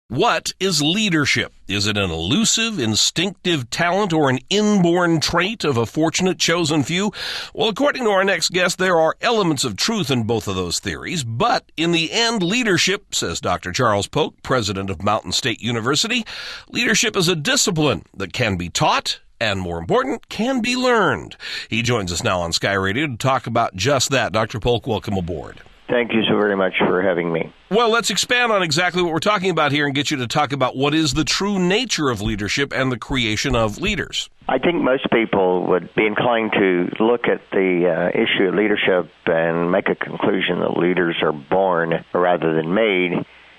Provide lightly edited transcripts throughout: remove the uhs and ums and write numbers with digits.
What is leadership? Is it an elusive, instinctive talent or an inborn trait of a fortunate chosen few? Well, according to our next guest, there are elements of truth in both of those theories, but in the end, leadership, says Dr. Charles Polk, president of Mountain State University, leadership is a discipline that can be taught and, more important, can be learned. He joins us now on Sky Radio to talk about just that. Dr. Polk, welcome aboard. Thank you so very much for having me. Well, let's expand on exactly what we're talking about here and get you to talk about what is the true nature of leadership and the creation of leaders. I think most people would be inclined to look at the issue of leadership and make a conclusion that leaders are born rather than made,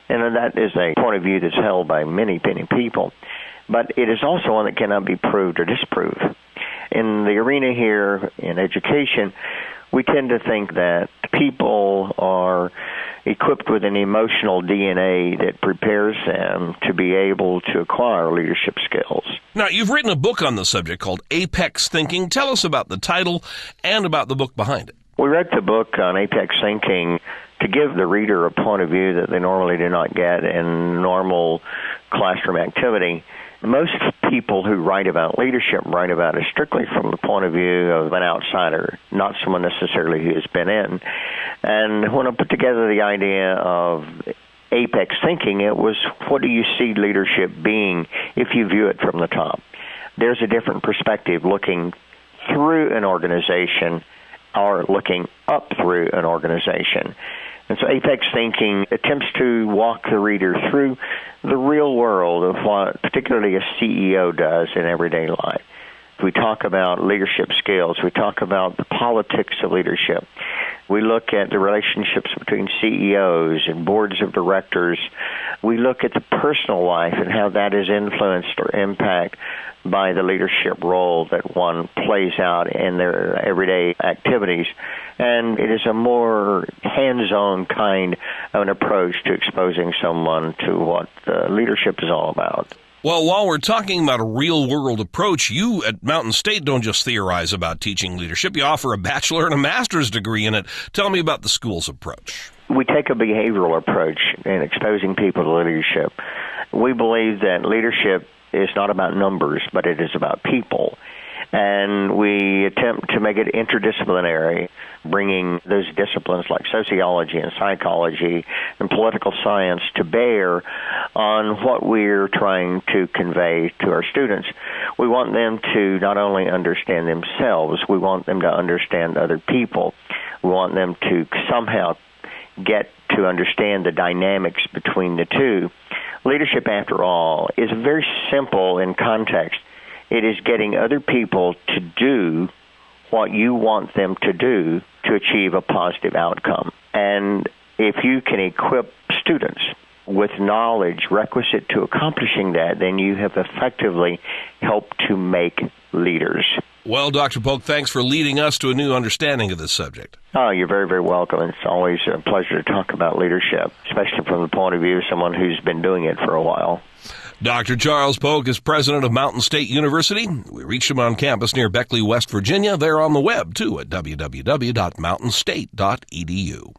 and that is a point of view that's held by many, many people. But it is also one that cannot be proved or disproved. In the arena here in education, we tend to think that people are equipped with an emotional DNA that prepares them to be able to acquire leadership skills. Now, you've written a book on the subject called Apex Thinking. Tell us about the title and about the book behind it. We wrote the book on Apex Thinking to give the reader a point of view that they normally do not get in normal classroom activity. Most people who write about leadership write about it strictly from the point of view of an outsider, not someone necessarily who has been in. And when I put together the idea of apex thinking, it was, what do you see leadership being if you view it from the top? There's a different perspective looking through an organization or looking up through an organization. And so apex thinking attempts to walk the reader through the real world of what particularly a CEO does in everyday life. We talk about leadership skills. We talk about the politics of leadership. We look at the relationships between CEOs and boards of directors. We look at the personal life and how that is influenced or impacted by the leadership role that one plays out in their everyday activities. And it is a more hands-on kind of an approach to exposing someone to what leadership is all about. Well, while we're talking about a real-world approach, you at Mountain State don't just theorize about teaching leadership. You offer a bachelor and a master's degree in it. Tell me about the school's approach. We take a behavioral approach in exposing people to leadership. We believe that leadership is not about numbers, but it is about people. And we attempt to make it interdisciplinary, bringing those disciplines like sociology and psychology and political science to bear on what we're trying to convey to our students. We want them to not only understand themselves, we want them to understand other people. We want them to somehow get to understand the dynamics between the two. Leadership, after all, is very simple in context. It is getting other people to do what you want them to do to achieve a positive outcome. And if you can equip students with knowledge requisite to accomplishing that, then you have effectively helped to make leaders. Well, Dr. Polk, thanks for leading us to a new understanding of this subject. Oh, you're very, very welcome. It's always a pleasure to talk about leadership, especially from the point of view of someone who's been doing it for a while. Dr. Charles Polk is president of Mountain State University. We reached him on campus near Beckley, West Virginia. They're on the web, too, at www.mountainstate.edu.